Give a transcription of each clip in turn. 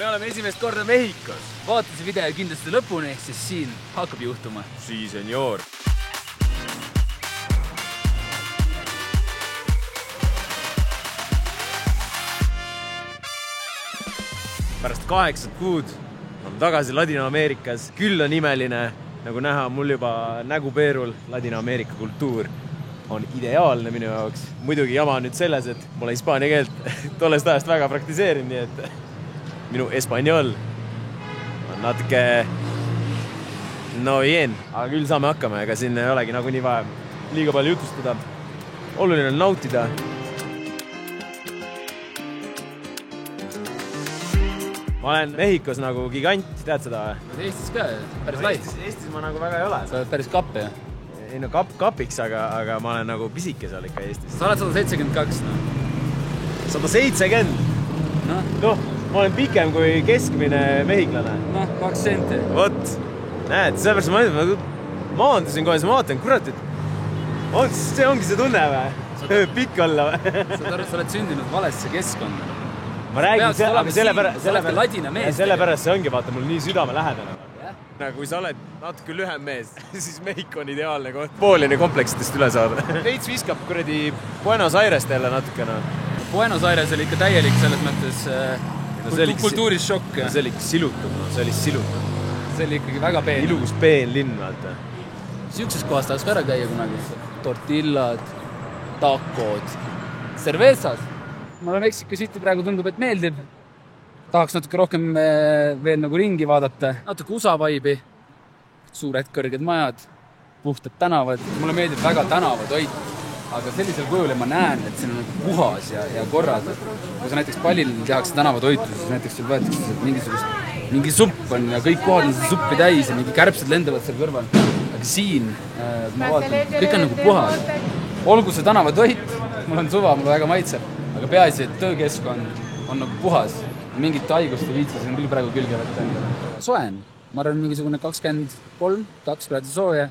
Me oleme esimest korda Mehhikos. Vaata see video kindlasti lõpuni, sest siin hakkab juhtuma. Si, senor. Pärast 8 kuud on tagasi Ladina-Ameerikas. Küll on imeline, nagu näha, mul juba nägupeerul Ladina-Ameerika kultuur on ideaalne minu jaoks. Muidugi jama nüüd selles, et mulle hispaania keelt tollest ajast väga praktiseerin, nii et minu espanjol on natuke no bien, aga küll saame hakkama, ega siin ei olegi nagu nii vaja liiga palju jutustada. Oluline on nautida. Ma olen Mehhikos nagu gigant, tead seda? Eestis ka, päris lai. Eestis ma nagu väga ei ole. Sa oled päris kapp, jah? Ei no kapiks, aga ma olen nagu pisike seal ikka Eestis. Sa oled 172, no? 170? Noh, ma olen pikem kui keskmine mehiklane. Noh, 2 senti. Vot, näed, sellepärast ma maandusin kohe, ma vaatan, kurat, et see ongi see tunne või? Pikk olla või? Sa oled sündinud valesse keskkonda. Ma räägin, sellepärast see ongi, vaata, mul nii südame lähedane. Kui sa oled natuke lühem mees, siis Mehhiko on ideaalne koht. Poolini kompleksitest üle saada. Veits viskab kuradi Buenos Airest jälle natukene. Buenos Aires oli ikka täielik selles mõttes kultuuris šokk. See oli ikka silutud, see oli silutud. See oli ikkagi väga peen. Ilus peen linn, vaata. Siukses kohas tahaks ka ära käia kunagi. Tortillad, takod, cervezas. Mulle Meksiko City praegu tundub, et meeldib. Tahaks natuke rohkem veel nagu ringi vaadata. Natuke USA vaibi. Suured kõrged majad, puhtad tänavad. Mulle meeldib väga tänavatoit, aga sellisel kujul ma näen, et see on puhas ja korras. Kui sa näiteks Palil tehakse tänavatoitu, siis näiteks sul võetakse mingi supp on ja kõik kohad on seda suppi täis ja mingi kärbsed lendavad seal kõrval. Aga siin, ma vaatan, kõik on nagu puhas. Olgu see tänavatoit, mul on suva, mul väga maitseb. Aga peaasi, et töökeskkond on nagu puhas. Mingit haigust ei viitsa, siin on küll praegu külge võtta. Soen. Ma arvan, mingisugune 23-2 kraadi sooja.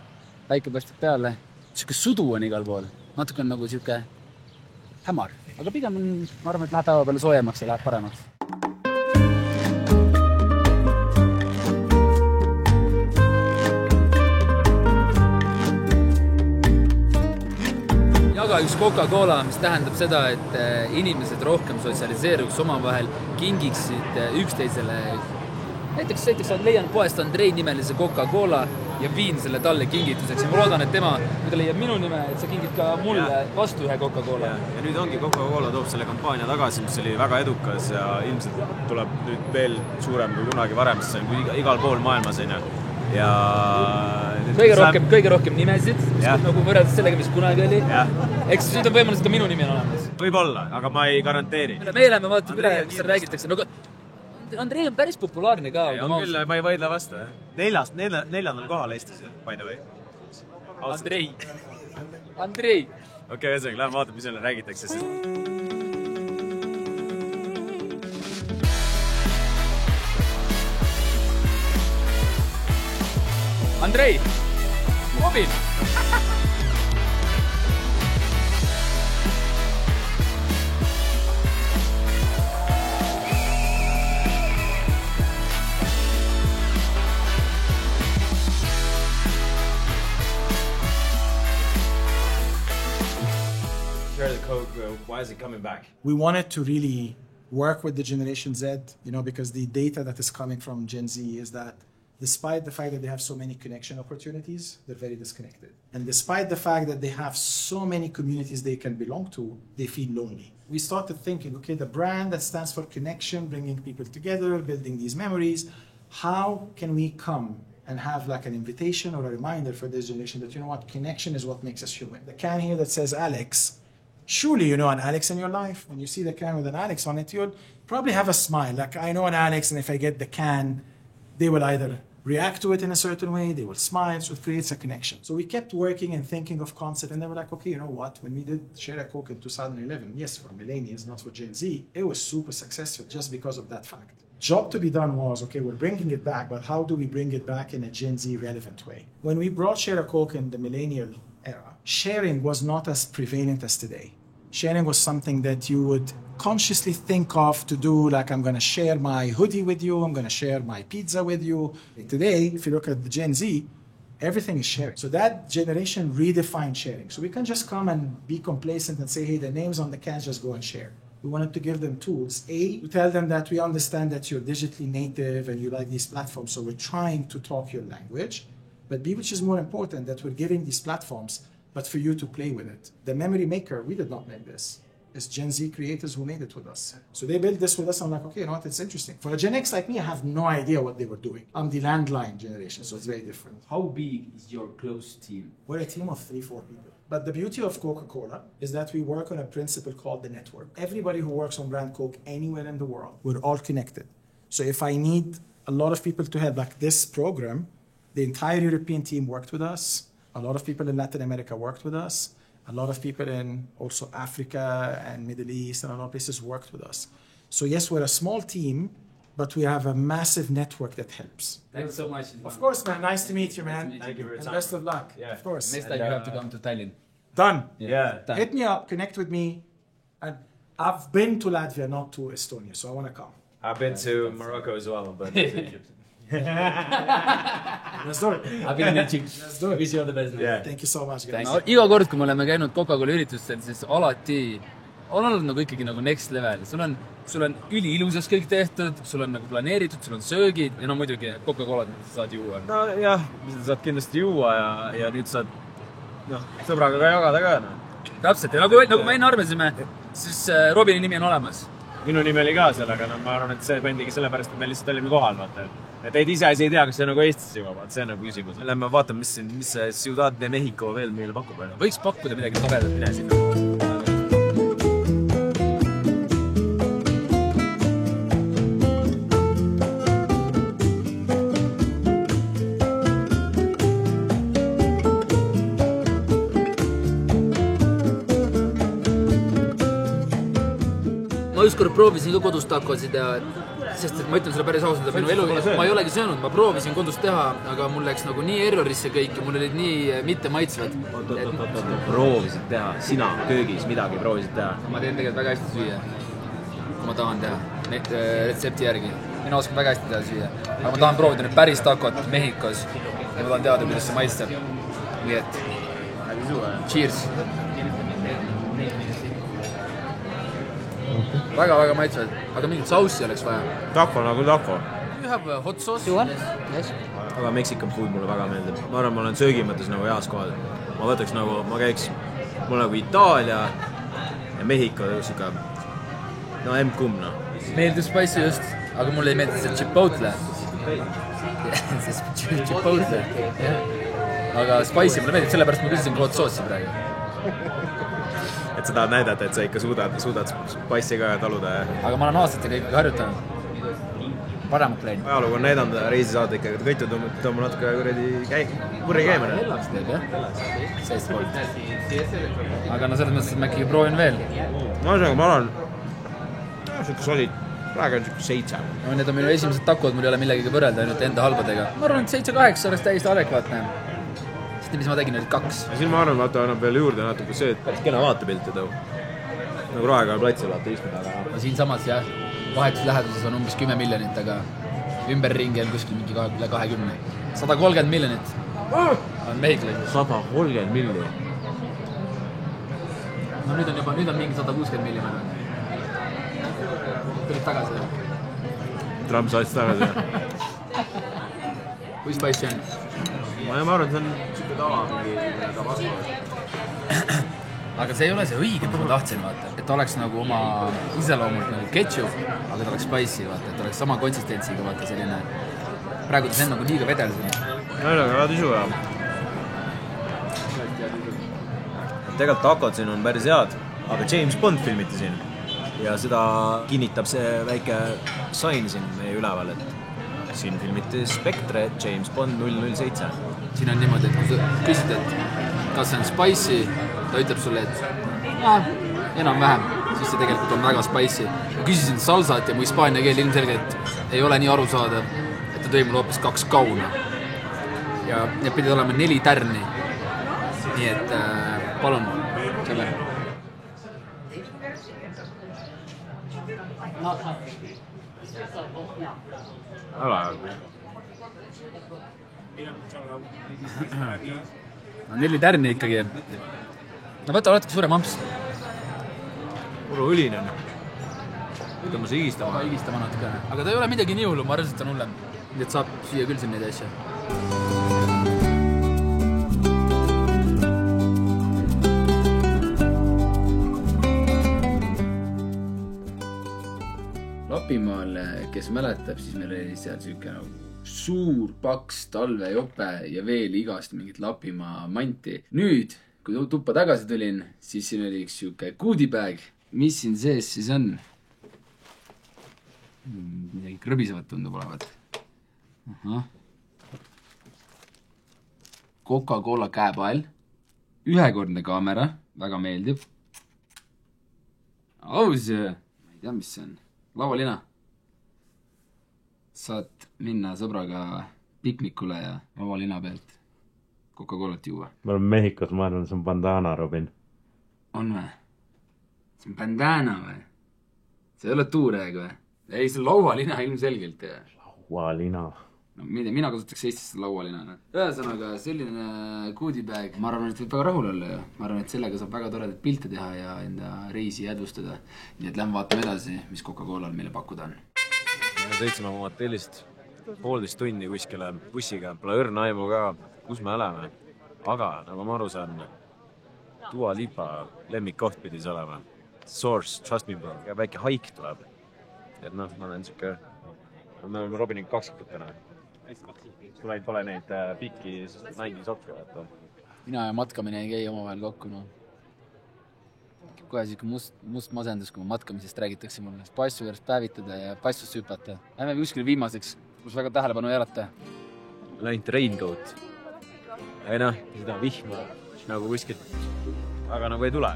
Päike paistab peale. Siuke sudu on igal pool. Natuke on nagu siuke hämar. Aga pigem on, ma arvan, et läheb päeva peale soojemaks ja läheb paremaks. Jaga üks Coca-Cola, mis tähendab seda, et inimesed rohkem sotsialiseeruks omavahel, kingiksid üksteisele. Näiteks leian poest Andrei nimelise Coca-Cola ja viin selle talle kingituseks. Ja ma loodan, et tema, kui ta leiab minu nime, et sa kingid ka mulle vastu ühe Coca-Cola. Ja nüüd ongi Coca-Cola toob selle kampaania tagasi, mis oli väga edukas ja ilmselt tuleb nüüd veel suurem kui kunagi varem, sest see on igal pool maailmas. Ja kõige rohkem nimesid, nagu võrreldes sellega, mis kunagi oli. Eks nüüd on võimalus ka minu nimi on olemas. Võib-olla, aga ma ei garanteeri. Me läheme vaatame üle, mis seal räägitakse. Andrei on päris populaarne ka. On küll, ma ei vaidle vastu. Neljandal kohal Eestis, by the way. Andrei. Okei, ühesõnaga, lähme vaatame, mis seal räägitakse. Andrei, Robin. Share the Coke, why is it coming back? We wanted to really work with the Generation Z, because the data that is coming from Gen Z is that despite the fact that they have so many connection opportunities, they're very disconnected. And despite the fact that they have so many communities they can belong to, they feel lonely. We started thinking, okay, the brand that stands for connection, bringing people together, building these memories, how can we come and have like an invitation or a reminder for this generation that, connection is what makes us human. The can here that says Alex, surely you know an Alex in your life. When you see the can with an Alex on it, you'll probably have a smile. Like, I know an Alex, and if I get the can, they will either react to it in a certain way, they will smile, so it creates a connection. So we kept working and thinking of concept, and they were like, okay, you know what, when we did Share a Coke in 2011, yes, for millennials, not for Gen Z, it was super successful just because of that fact. Job to be done was, okay, we're bringing it back, but how do we bring it back in a Gen Z relevant way? When we brought Share a Coke in the millennial era, sharing was not as prevalent as today. sharing was something that you would consciously think of to do, like I'm going to share my hoodie with you, I'm going to share my pizza with you. Today, if you look at the Gen Z, everything is sharing. So that generation redefined sharing. So we can just come and be complacent and say, hey, the names on the cans, just go and share. We wanted to give them tools. A, to tell them that we understand that you're digitally native and you like these platforms, so we're trying to talk your language. But B, which is more important, that we're giving these platforms, but for you to play with it. The memory maker, we did not make this. It's Gen Z creators who made it with us. So they built this with us. I'm like, okay, you know what? It's interesting. For a Gen X like me, I have no idea what they were doing. I'm the landline generation, so it's very different. How big is your close team? We're a team of 3-4 people. But the beauty of Coca-Cola is that we work on a principle called the network. Everybody who works on brand Coke anywhere in the world, we're all connected. So if I need a lot of people to help, like this program, the entire European team worked with us. A lot of people in Latin America worked with us. A lot of people in also Africa and Middle East and a lot of places worked with us. So yes, we're a small team, but we have a massive network that helps. Thanks so much. Of course, man. Nice to meet you, man. Thank you for your And time. best of luck. Yeah. Of course. Next time you have to come to Tallinn. Done. Yeah. Done. Hit me up, connect with me. And I've been to Latvia, not to Estonia, so I want to come. I've been to Morocco as well, but Let's do it. I've been in Egypt. Let's do it. Wish you all the best. yeah. Thank you so much, guys. No, iga kord, kui me oleme käinud Coca-Cola üritustel, siis alati on olnud nagu ikkagi nagu next level. Sul on üliilusas kõik tehtud, sul on nagu planeeritud, sul on söögid ja no muidugi Coca-Cola saad juua. no jah, saad kindlasti juua ja nüüd saad sõbraga ka jagada ka. Täpselt, ja nagu me enne arvasime, siis Robini nimi on olemas. Minu nimi oli ka seal, aga ma arvan, et see pandigi sellepärast, et me lihtsalt olime kohal, vaata. Et teid ise ei tea, kas see nagu Eestis juba, vaat see on nagu küsimus. Lähme vaatame, mis see Ciudad de Mexico veel meile pakub. Võiks pakkuda midagi tobedat, mine sinna. Ma ükskord proovisin ka kodus takosid ja sest et ma ütlen sulle päris ausalt, et minu elu, ma ei olegi söönud, ma proovisin kodus teha, aga mul läks nagu nii errorisse kõik ja mul olid nii mitte maitsvad. Proovisid teha, sina köögis midagi proovisid teha. Ma teen tegelikult väga hästi süüa, kui ma tahan teha retsepti järgi. Mina oskan väga hästi teha süüa, aga ma tahan proovida nüüd päris takot Mehhikos ja ma tahan teada, kuidas see maitseb. Nii et, cheers! Väga maitsvad, aga mingit saussi oleks vaja. Taco nagu taco. You have hot sauce? Yes. Aga Mexican food mulle väga meeldib. Ma arvan, ma olen söögi mõttes nagu heas kohal. Ma võtaks nagu, ma käiks, mul nagu Itaalia ja Mehhiko siuke, no M-kumb, no. Meeldib spicy just, aga mulle ei meeldi see Chipotle. See Chipotle. Aga spicy mulle meeldib, sellepärast ma küsisin hot sauce'i praegu. Et sa tahad näidata, et sa ikka suudad spicy ka taluda. Aga ma olen aastatega ikkagi harjutanud. Paremalt läinud. Ajalugu on näidanud reisi saada ikkagi, et kõitu tõmba natuke kurri käima. Hellaks teeb, jah? Seest poolt. Aga no selles mõttes, et ma ikkagi proovin veel. Ma arvan, siuke solid, praegu on siuke 7. No, need on minu esimesed takod, mul ei ole millegagi võrrelda ainult enda halbadega. Ma arvan, et 7-8 oleks täiesti adekvaatne. Mis ma tegin, olid 2. Ja siin ma arvan, vaata annab veel juurde natuke see, et päris kena vaatepilte tõu. Nagu Raekoja platsil vaata istuda, aga... No siin samas jah, vahetus läheduses on umbes 10 miljonit, aga ümberringi on kuskil mingi üle 20. 130 miljonit on Mehhikul. 130 miljonit. No nüüd on mingi 160 miljonit. Tulid tagasi. Trump saatis tagasi. Kui spicy on? Ma arvan, see on siuke tava mingi tabasco. Aga see ei ole see õige, mis ma tahtsin, vaata. Et oleks nagu oma iseloomult nagu ketchup, aga ta oleks spicy, vaata. Et oleks sama konsistentsiga, vaata, selline... Praegu ta on nagu liiga vedel. Aga väga tisu, jah. Tegelikult takod siin on päris head, aga James Bond filmiti siin. Ja seda kinnitab see väike sign siin meie üleval, et siin filmiti Spectre James Bond 007. Siin on niimoodi, et kui sa küsid, et kas see on spicy, ta ütleb sulle, et enam-vähem, siis see tegelikult on väga spicy. Ma küsisin salsat ja mu hispaania keel ilmselgelt ei ole nii arusaadav, et ta tõi mul hoopis 2 kauna. Ja need pidid olema 4 tärni. Nii et palun selle. No 4 tärni ikkagi. No võta oled suurem amps. Mul õline on. Võtame see higistama. Higistama natuke. Aga ta ei ole midagi nii hullu, ma arvan, et ta on hullem. Nii et saab süüa küll siin neid asja. Lapimaal, kes mäletab, siis meil oli seal siuke suur paks talvejope ja veel igast mingit Lapimaa manti. Nüüd, kui tuppa tagasi tulin, siis siin oli üks siuke goodiebag. Mis siin sees siis on? Midagi krõbisevat tundub olevat. Coca-Cola käepael. Ühekordne kaamera. Väga meeldib. Aus. Ma ei tea, mis see on. Laualina. Saad minna sõbraga piknikule ja laualina pealt Coca-Colat juua. Ma olen Mehhikos, ma arvan, see on bandana, Robin. On või? See on bandana või? See ei ole tuureg või? Ei, see on laualina ilmselgelt. Laualina. No, mina kasutaks Eestis laualina. Ühesõnaga, selline goodiebag. Ma arvan, et võib väga rahul olla ja ma arvan, et sellega saab väga toredat pilte teha ja enda reisi jädvustada. Nii et lähme vaatame edasi, mis Coca-Colal meile pakkuda on. Me sõitsime oma hotellist 1,5 tundi kuskile bussiga. Pole õrna aimu ka, kus me oleme. Aga, nagu ma aru saan, Dua Lipa lemmikkoht pidis olema. Source, trust me bro. Ja väike haik tuleb. Et noh, ma olen siuke... Me oleme Robiniga kaksikutena. Sul ainult pole neid pikki Nike sokke. Mina ja matkamine ei käi omavahel kokku. No. Kohe siuke must masendus, kui matkamisest räägitakse mulle. Passu järjest päevitada ja passust hüpata. Lähme kuskile viimaseks, kus väga tähelepanu jällata. Läinud raincoat. Ei noh, seda vihma nagu kuskilt. Aga nagu ei tule.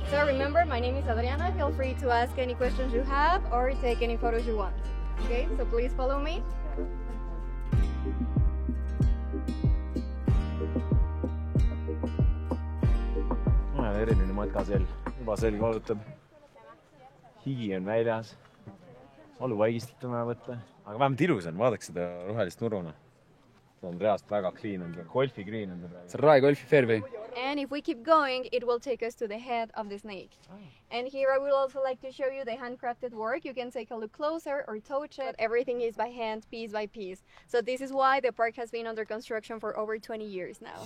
So remember, my name is Adriana. Feel free to ask any questions you have or take any photos you want. Okay, so please follow me. Eriline matkasel. Juba selg valutab. Higi on väljas. Alu vaigistalt on vaja võtta. Aga vähemalt ilus on. Vaadaks seda rohelist nuruna. See on reaalselt väga clean. Golfi green on seda. See on Rae golfi fairway. And if we keep going, it will take us to the head of the snake. And here I will also like to show you the handcrafted work. You can take a look closer or touch it. Everything is by hand, piece by piece. So this is why the park has been under construction for over 20 years now.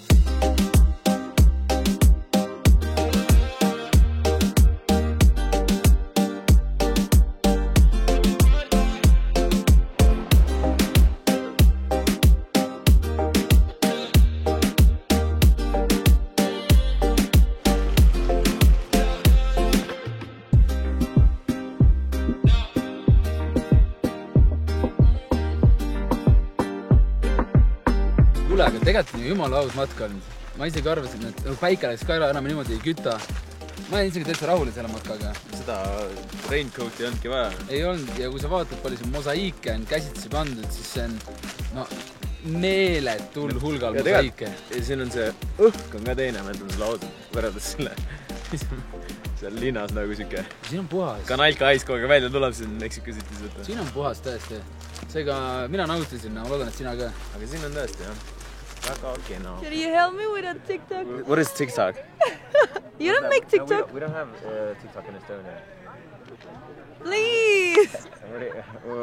Aga tegelikult on ju jumala aus matka olnud. Ma isegi arvasin, et päike läks ka enam niimoodi ei küta. Ma olen isegi täitsa rahule selle matkaga. Seda raincoati ei olnudki vaja. Ei olnud ja kui sa vaatad, palju see mosaiike on käsitsi pandud, siis see on meeletul hulgal mosaiike. Ja siin on see õhk on ka teine, ma ütlen selle ausalt, võrreldes selle seal linnas nagu siuke. Siin on puhas. Kanalka hais kogu välja tuleb siin Mexico City's võtta. Siin on puhas tõesti. Seega mina nautisin, ma loodan, et sina ka. Aga siin on tõesti, jah. Väga kena. Can you help me with a TikTok? What is TikTok? You don't make TikTok? We don't have TikTok in Estonia. Please!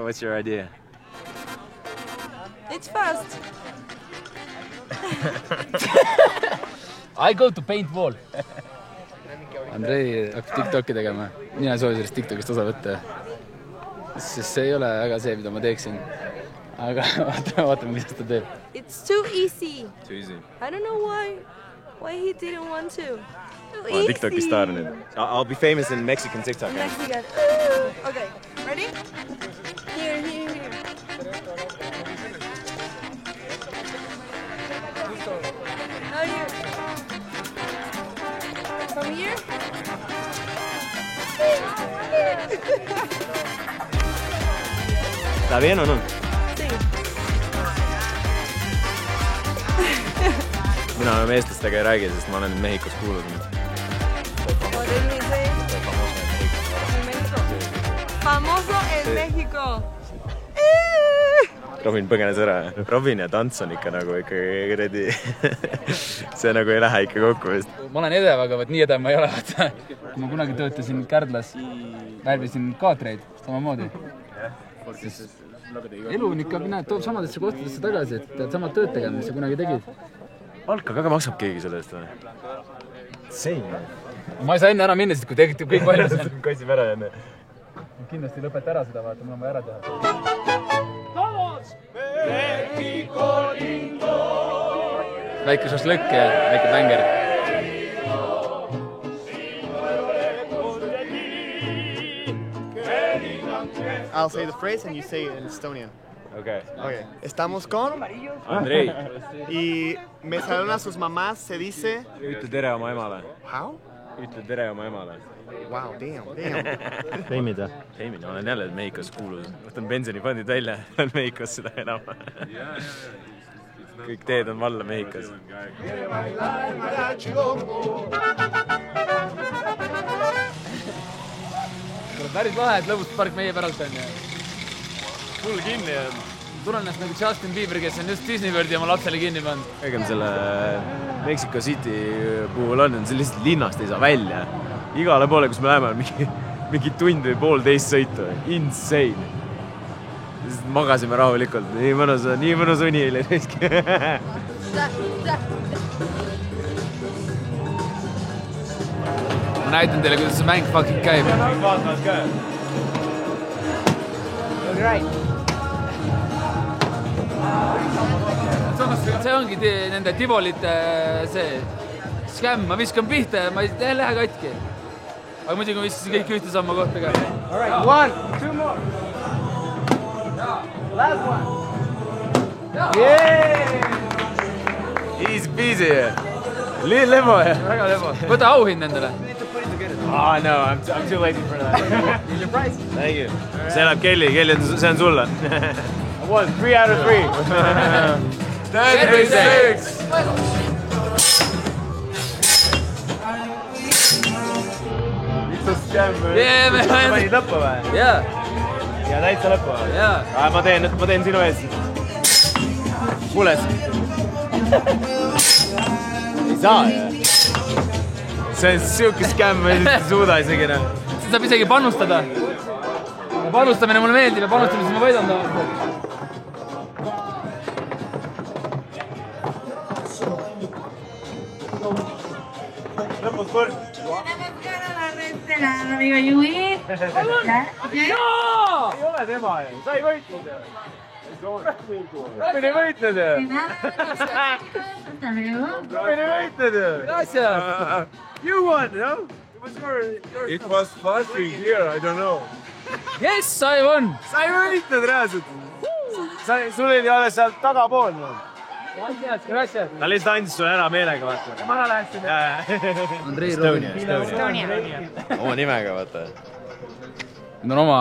What's your idea? It's fast. I go to paintball. Andrei hakkab TikToki tegema. Mina soovin sellest TikTokist osa võtta. Sest see ei ole väga see, mida ma teeksin. Aga vaatame, mis ta teeb. It's too easy. Too easy. I don't know why he didn't want to. Oh, TikToki star nüüd. I'll be famous in Mexican TikTok. Mexican. Okay, ready? Here. Now here. From here? ¿Está bien o no? Sí. Mina meestlastega ei räägi, sest ma olen Mehhikos kuulnud. What did he say? In Mexico? Famoso en México. Robin põgenes ära. Robin ja tants on ikka nagu kuradi see nagu ei lähe ikka kokku vist. Ma olen edev, aga nii edev ma ei ole. Kui ma kunagi töötasin Kärdlas, värvisin kaatreid samamoodi. Elu on ikka, toob samadesse kohtadesse tagasi, et pead samad tööd tegema, mis sa kunagi tegid. Palka väga maksab keegi selle eest või? Seim. Ma ei saa enne ära minna, sest kui tegid kõik valmis. Kaitsime ära enne. Kindlasti lõpeta ära seda, vaata, mul on vaja ära teha. Väike šašlõkk ja väike bänger. I'll say the phrase and you say it in Estonian. Okay. Okay. Estamos con... Andrei. Y me saludan a sus mamás, se dice... Ütle tere oma emale. How? Ütle tere oma emale. Wow, damn. Feimida. Feimida, olen jälle Mehhikos kuulus. Võtan pensionifondid välja, olen Mehhikos seda enam. Kõik teed on valla Mehhikos. Päris lahe, et lõbustuspark meie päralt on. Mul kinni on. Tunnen ennast nagu Justin Bieber, kes on just Disney Worldi oma lapsele kinni pannud. Kõigem selle Mexico City puhul on, see lihtsalt linnast ei saa välja. Igale poole, kus me läheme, on mingi tund või poolteist sõitu. Insane. Magasime rahulikult. Nii mõnus uni oli. Ma näitan teile, kuidas see mäng fucking käib. Vaatavad ka. See ongi nende Tivolite see skämm. Ma viskan pihta ja ma ei lähe katki. Aga muidugi ma viskasin kõik ühte samma kohta ka. All right, 1, 2 more. Last one. Yeah! Easy peasy. Lebo. Väga lebo. Võta auhind endale. Oh no, I'm too lazy for that. Here's your prize. Thank you. See läheb Kelly, see on sulle. 3 out of 3. Terviseks! Mis on skämm? Panid lõppu või? Jaa. Ja täitsa lõppu või? Jaa. Ma teen sinu ees. Kuules. Ei saa jah. See on siuke skämm, ma ei suuda isegi enam. See saab isegi panustada. Panustamine mulle meeldib ja panustamises ma võidan tavaliselt. Lõpus kord. Amigo Luis. Ei ole tema ju, sa ei võitnud ju. Robin ei võitnud ju. Robin ei võitnud ju. Gracias. You won, no? It was passing here, I don't know. Yes, I won. Sa ei võitnud reaalselt. Sul oli alles seal tagapool. Gracias. Ta lihtsalt andis sulle ära meelega, vaata. Ma ära läheksin. Andrei Robin. Estonia. Oma nimega, vaata. Nüüd on oma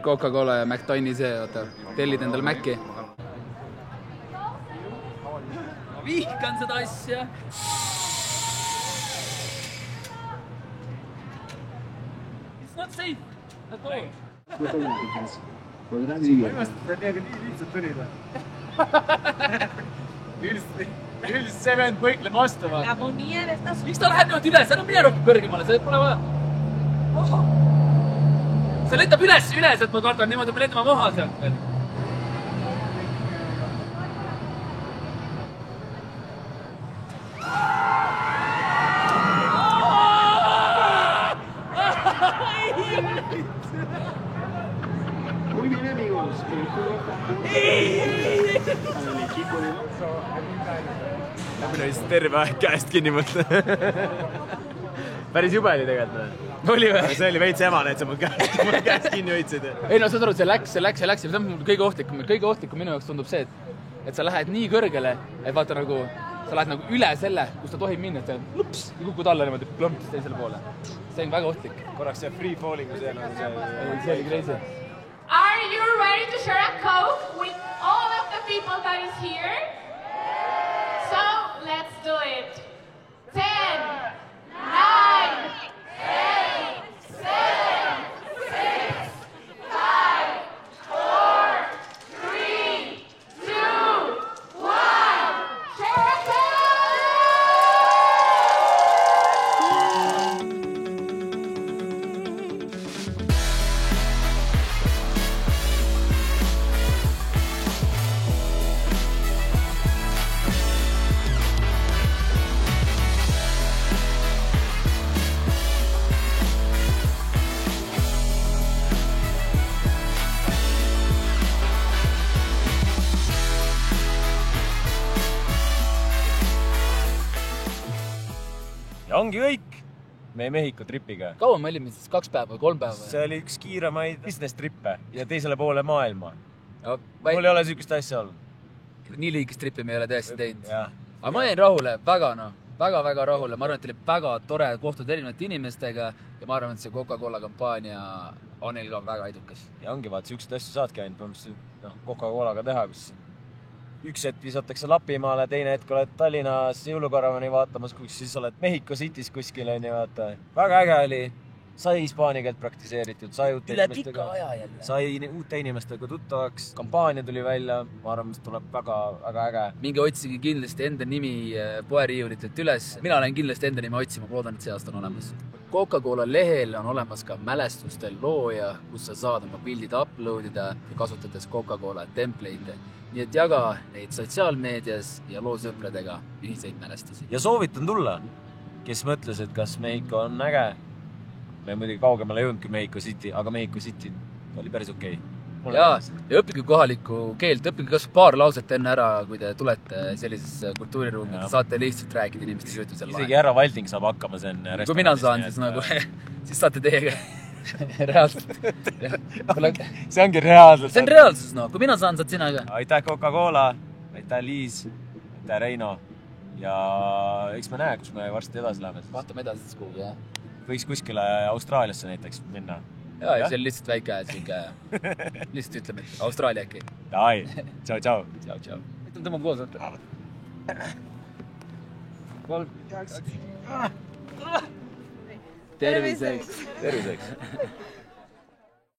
Coca-Cola ja McDonald'i see, vaata. Tellid endale Maci. Ma vihkan seda asja. It's not safe at all. Üldiselt see vend võikleb vastu. Miks ta läheb niimoodi üles? Ära mine rohkem kõrgemale, see pole vaja. See lendab üles, et ma kardan niimoodi, me lendame maha sealt veel. Läbi näis terve aeg käest kinni mõtta. Päris jube oli tegelikult. Oli või? See oli veits emane, et sa mul käest kinni võitsid. Ei no saad aru, see läks. See on kõige ohtlikum. Kõige ohtlikum minu jaoks tundub see, et sa lähed nii kõrgele, et vaata nagu, sa lähed nagu üle selle, kus ta tohib minna, et sa lups ja kukud alla niimoodi plõmps teisele poole. See on väga ohtlik. Korraks see free falling see oli crazy. Are you ready to share a Coke with all of the people that is here? So, let's do it. 10, 9, 8, 7, 6, 5, ja ongi kõik meie Mehhiko tripiga. Kaua me olime siis 2 päeva või 3 päeva? See oli üks kiiremaid business trippe ja teisele poole maailma. Ja, mul ei ole sükest asja olnud. Nii liigist trippi me ei ole tõesti teinud. Ja. Aga ma jäin rahule, väga rahule. Ma arvan, et oli väga tore kohtuda erinevate inimestega ja ma arvan, et see Coca-Cola kampaania on neil ka väga edukas. Ja ongi vaat, sükest asju saadki ainult Coca-Colaga teha, kus üks hetk visatakse Lapimaale, teine hetk oled Tallinnas jõulukaravani vaatamas, kus siis oled Mehhiko City's kuskil, on ju, vaata. Väga äge oli. Sai hispaania keelt praktiseeritud, sai uute inimestega tuttavaks, kampaania tuli välja, ma arvan, mis tuleb väga äge. Mingi otsigi kindlasti enda nimi poeriiulitelt üles. Mina olen kindlasti enda nimi otsima, loodan, et see aasta on olemas. Coca-Cola lehel on olemas ka mälestustel looja, kus sa saad oma pildid uploadida ja kasutades Coca-Cola template'e. Nii et jaga neid sotsiaalmeedias ja loo sõpradega ühiseid mälestusi. Ja soovitan tulla, kes mõtles, et kas Mehhiko on äge. Me muidugi kaugemale jõudnud Mehhiko City, aga Mehhiko City oli päris okei. Ja õppige kohalikku keelt, õppige kas paar lauset enne ära, kui te tulete sellises kultuuriruumi, saate lihtsalt rääkida inimestega juhtu seal isegi härra Valding saab hakkama sen restaurantis. Kui mina saan, siis nagu, siis saate teiega reaalselt. See ongi reaalsus. See on reaalsus, no. Kui mina saan, saad sina ka. Aitäh Coca-Cola, aitäh Liis, aitäh Reino ja eks me näe, kus me varsti edasi läheme. Vaatame edasi kuhugi, jah. Võiks kuskile Austraaliasse näiteks minna. Ja see on lihtsalt väike lihtsalt ütleme, et Austraalia äkki. Dai, tšau. Tšau. Tõmbab koos, võtta. Terviseks.